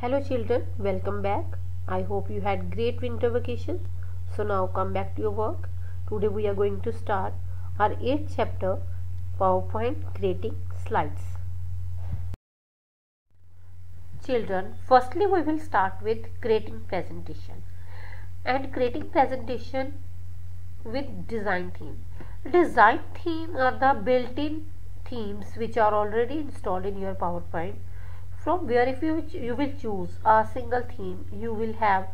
Hello children, welcome back. I hope you had great winter vacation. So now come back to your work. Today we are going to start our 8th chapter, PowerPoint creating slides. Children, firstly we will start with creating presentation and creating presentation with design theme. Design theme are the built-in themes which are already installed in your PowerPoint, from where if you will choose a single theme, you will have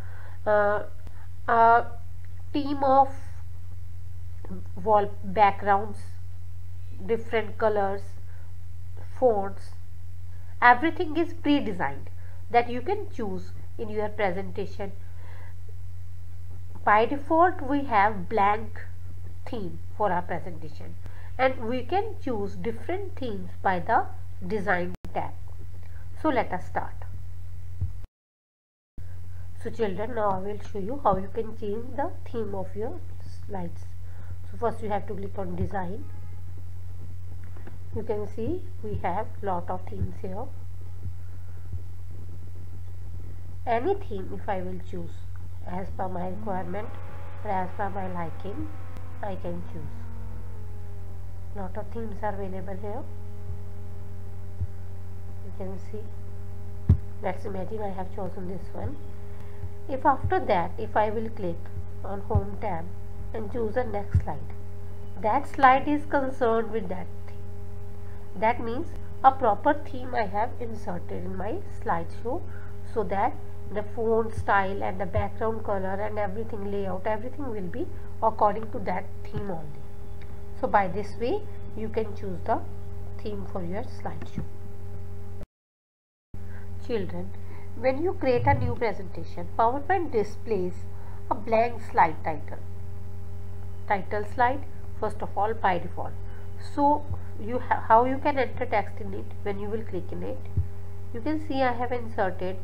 a team of wall backgrounds, different colors, fonts. Everything is pre-designed that you can choose in your presentation. By default we have blank theme for our presentation, and we can choose different themes by the design tab. So let us start. So children, now I will show you how you can change the theme of your slides. So first you have to click on design. You can see we have lot of themes here. Any theme if I will choose as per my requirement or as per my liking, I can choose. Lot of themes are available here. You can see, let's imagine I have chosen this one. If after that, if I will click on home tab and choose the next slide, that slide is concerned with that theme. That means a proper theme I have inserted in my slideshow, so that the font style and the background color and everything, layout, everything will be according to that theme only. So by this way you can choose the theme for your slideshow. Children, when you create a new presentation, PowerPoint displays a blank slide title slide first of all by default. So how you can enter text in it when you will click in it. You can see I have inserted,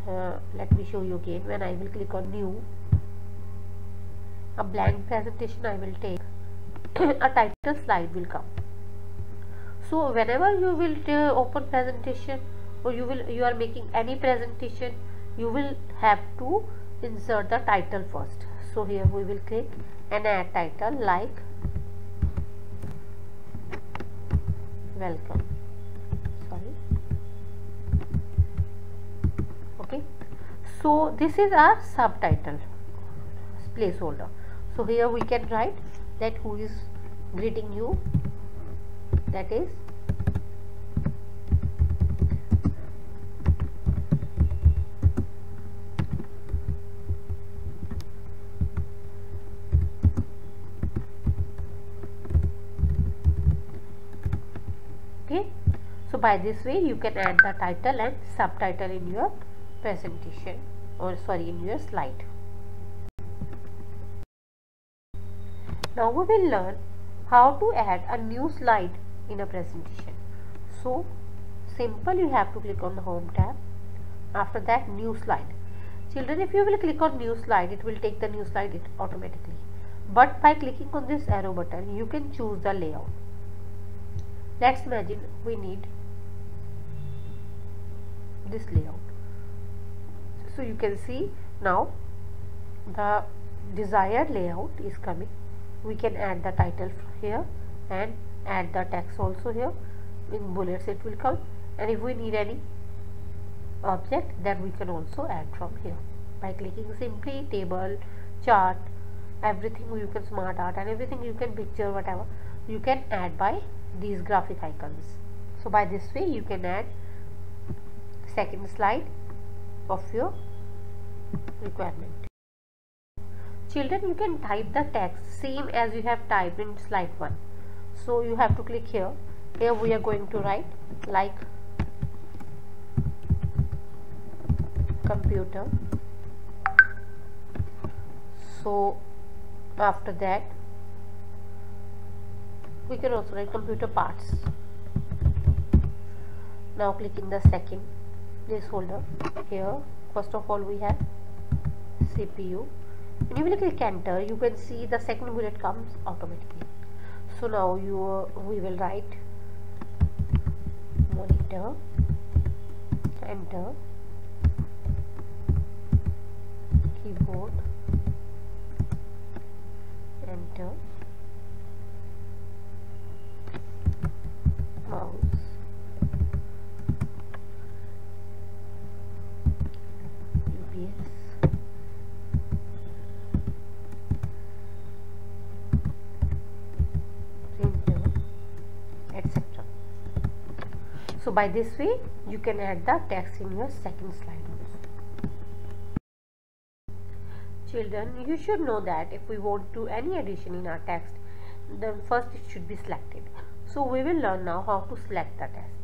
let me show you again. When I will click on new, a blank presentation I will take, a title slide will come. So whenever you will open presentation, or you are making any presentation, you will have to insert the title first. So here we will click and add title like welcome. Okay, so this is our subtitle placeholder. So here we can write that who is greeting you, that is okay. So by this way you can add the title and subtitle in your presentation, or in your slide. Now we will learn how to add a new slide in a presentation. So simple, you have to click on the home tab. After that, new slide. Children, if you will click on new slide, it will take the new slide automatically, but by clicking on this arrow button you can choose the layout. Let's imagine we need this layout. So you can see now the desired layout is coming. We can add the title here and add the text also here. In bullets it will come, and if we need any object, then we can also add from here by clicking simply table, chart, everything you can, smart art and everything you can, picture, whatever you can add by these graphic icons. So by this way you can add second slide of your requirement. Children, you can type the text same as you have typed in slide 1. So you have to click here. Here we are going to write like computer. So after that we can also write computer parts. Now click in the second placeholder. Here first of all we have CPU. When you will click enter, you can see the second bullet comes automatically. So now we will write monitor, enter, keyboard, enter, mouse, UPS, printer, etc. So by this way you can add the text in your second slide also. Children, you should know that if we want to any addition in our text, then first it should be selected. So we will learn now how to select the text.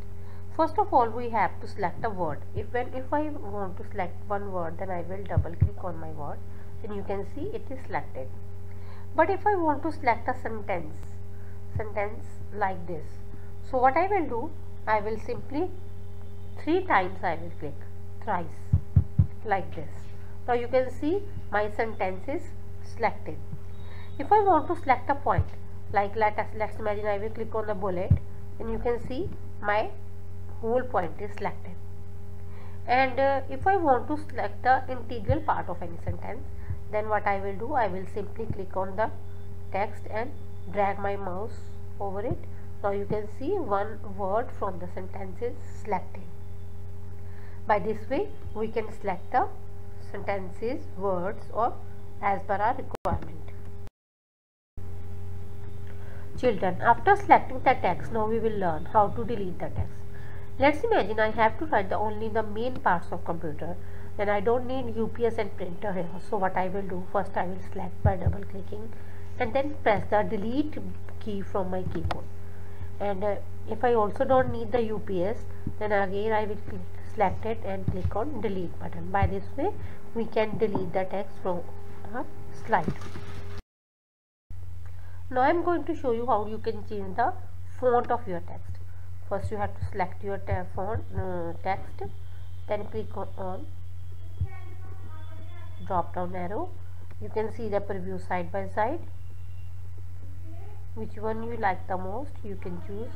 First of all, we have to select a word. If I want to select one word, then I will double click on my word, then you can see it is selected. But if I want to select a sentence like this, so what I will do, I will simply 3 times I will click, thrice, like this. Now you can see my sentence is selected. If I want to select a point, like let's imagine I will click on the bullet, and you can see my whole point is selected. And if I want to select the integral part of any sentence, then what I will do, I will simply click on the text and drag my mouse over it. Now you can see one word from the sentence is selected. By this way we can select the sentences, words, or as per our requirement. Children, after selecting the text, now we will learn how to delete the text. Let's imagine I have to write only the main parts of computer, then I don't need UPS and printer here. So what I will do, first I will select by double clicking and then press the delete key from my keyboard. And if I also don't need the UPS, then again I will select it and click on delete button. By this way we can delete the text from our slide. Now I am going to show you how you can change the font of your text. First you have to select your font text, then click on drop down arrow. You can see the preview side by side. Which one you like the most, you can choose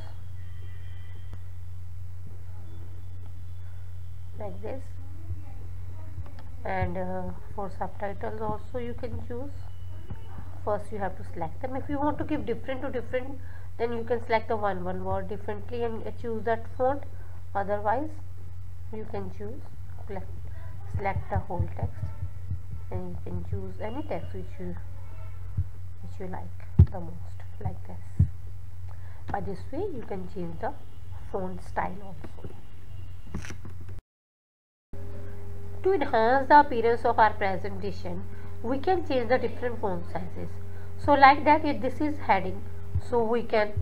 like this. And for subtitles also you can choose. First you have to select them. If you want to give different to different, then you can select the one word differently and choose that font. Otherwise you can choose select the whole text and you can choose any text which you like the most, like this. By this way you can change the font style also. To enhance the appearance of our presentation, we can change the different font sizes. So like that, if this is heading, so we can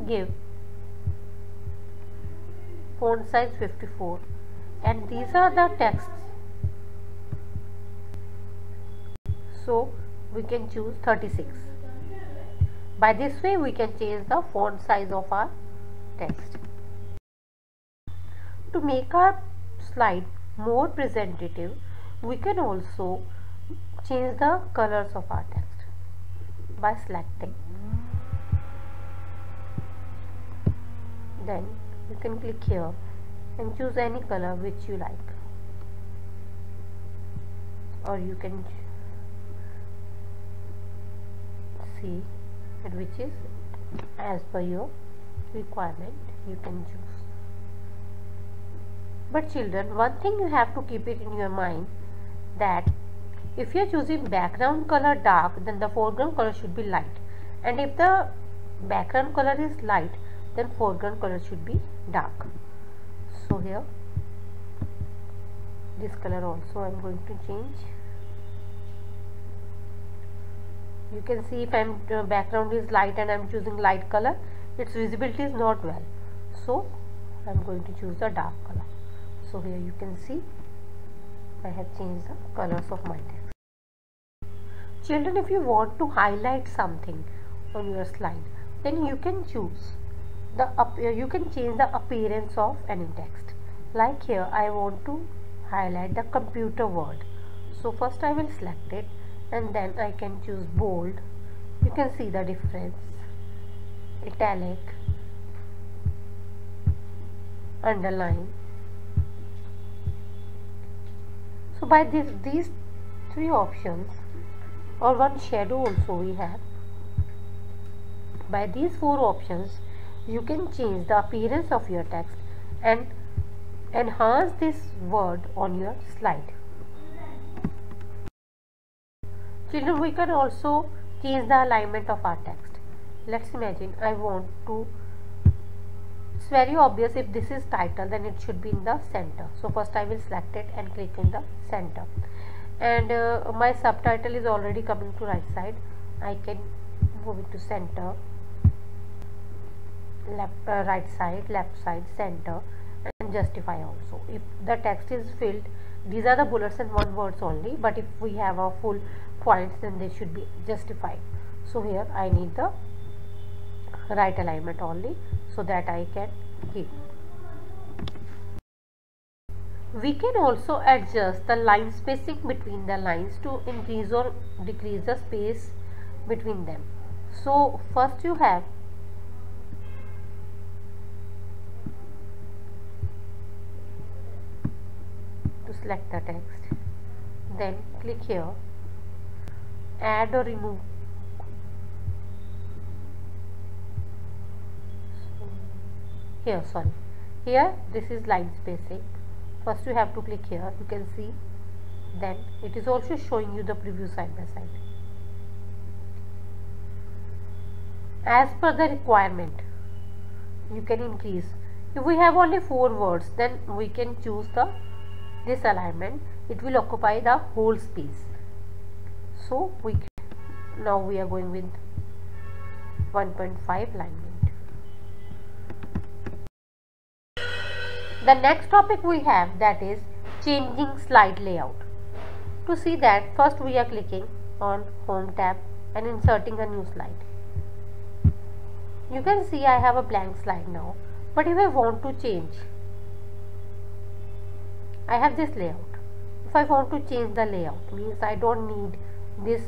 give font size 54, and these are the texts, so we can choose 36. By this way we can change the font size of our text. To make our slide more presentative, we can also change the colors of our text by selecting. Then you can click here and choose any color which you like, or you can see which is as per your requirement you can choose. But children, one thing you have to keep it in your mind, that if you are choosing background color dark, then the foreground color should be light, and if the background color is light, then foreground color should be dark. So here this color also I am going to change. You can see if background is light and I am choosing light color, its visibility is not well, so I am going to choose the dark color. So here you can see I have changed the colors of my text. Children, if you want to highlight something on your slide, then you can choose you can change the appearance of any text. Like here I want to highlight the computer word, so first I will select it and then I can choose bold. You can see the difference, italic, underline, So by these three options, or one shadow also we have, by these four options you can change the appearance of your text and enhance this word on your slide. Children, we can also change the alignment of our text. Let's imagine I want to, it's very obvious, if this is title then it should be in the center. So first I will select it and click in the center, and my subtitle is already coming to right side. I can move it to center, left, right side, left side, center, and justify also. If the text is filled, these are the bullets and one words only, but if we have a full points then they should be justified. So here I need the right alignment only, so that I can keep. We can also adjust the line spacing between the lines to increase or decrease the space between them. So first you have to select the text, then click here, add or remove. Here this is line spacing. First you have to click here, you can see, then it is also showing you the preview side by side. As per the requirement you can increase. If we have only 4 words, then we can choose this alignment. It will occupy the whole space. So now we are going with 1.5 alignment. The next topic we have, that is changing slide layout. To see that, first we are clicking on Home tab and inserting a new slide. You can see I have a blank slide now, but if I want to change, I have this layout. If I want to change the layout, means I don't need this,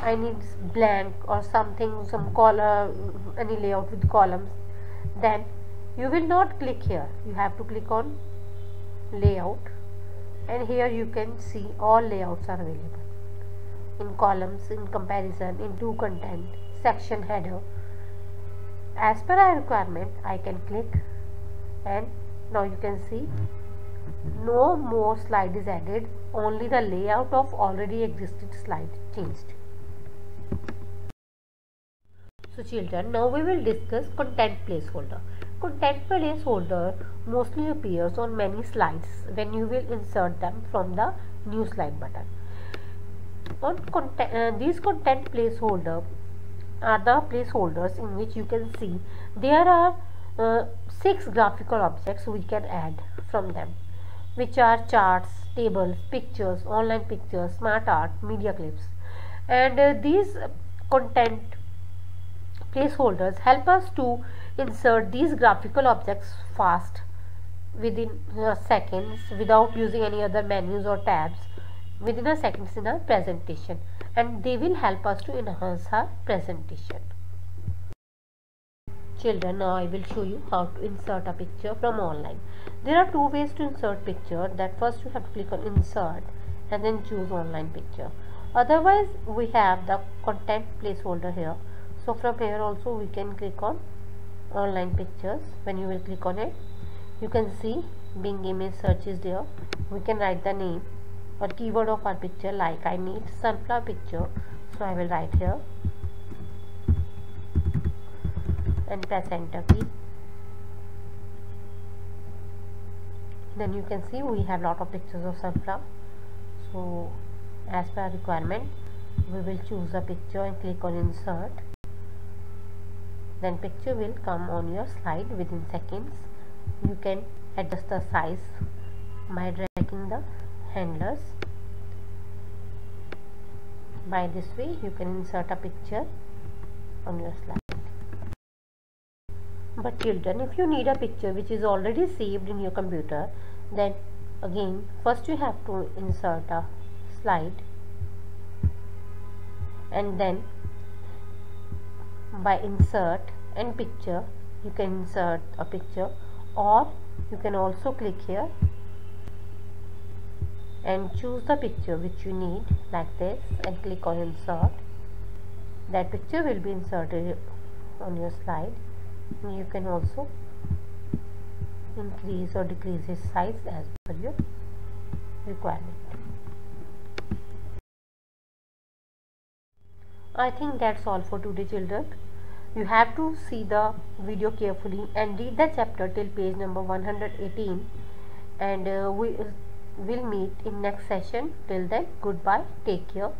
I need blank or something, some column, any layout with columns, then you will not click here. You have to click on layout, and here you can see all layouts are available in columns, in comparison, in to content, section, header. As per our requirement, I can click, and now you can see no more slide is added, only the layout of already existing slide changed. So children, now we will discuss content placeholder. Content placeholder mostly appears on many slides when you will insert them from the new slide button. These content placeholder are the placeholders in which you can see there are 6 graphical objects we can add from them, which are charts, tables, pictures, online pictures, smart art, media clips, and these content placeholders help us to insert these graphical objects fast within seconds without using any other menus or tabs, within a seconds in our presentation, and they will help us to enhance our presentation. Children, now I will show you how to insert a picture from online. There are 2 ways to insert picture. That first you have to click on insert and then choose online picture. Otherwise we have the content placeholder here. So from here also we can click on online pictures. When you will click on it, you can see Bing image search is there. We can write the name or keyword of our picture, like I need sunflower picture, so I will write here and press enter key. Then you can see we have lot of pictures of sunflower. So as per requirement we will choose a picture and click on insert. Then picture will come on your slide within seconds. You can adjust the size by dragging the handlers. By this way you can insert a picture on your slide. But children, if you need a picture which is already saved in your computer, then again first you have to insert a slide, and then by insert and picture you can insert a picture, or you can also click here and choose the picture which you need like this and click on insert. That picture will be inserted on your slide. You can also increase or decrease its size as per your requirement. I think that's all for today, children. You have to see the video carefully and read the chapter till page number 118, and we will meet in next session. Till then, goodbye, take care.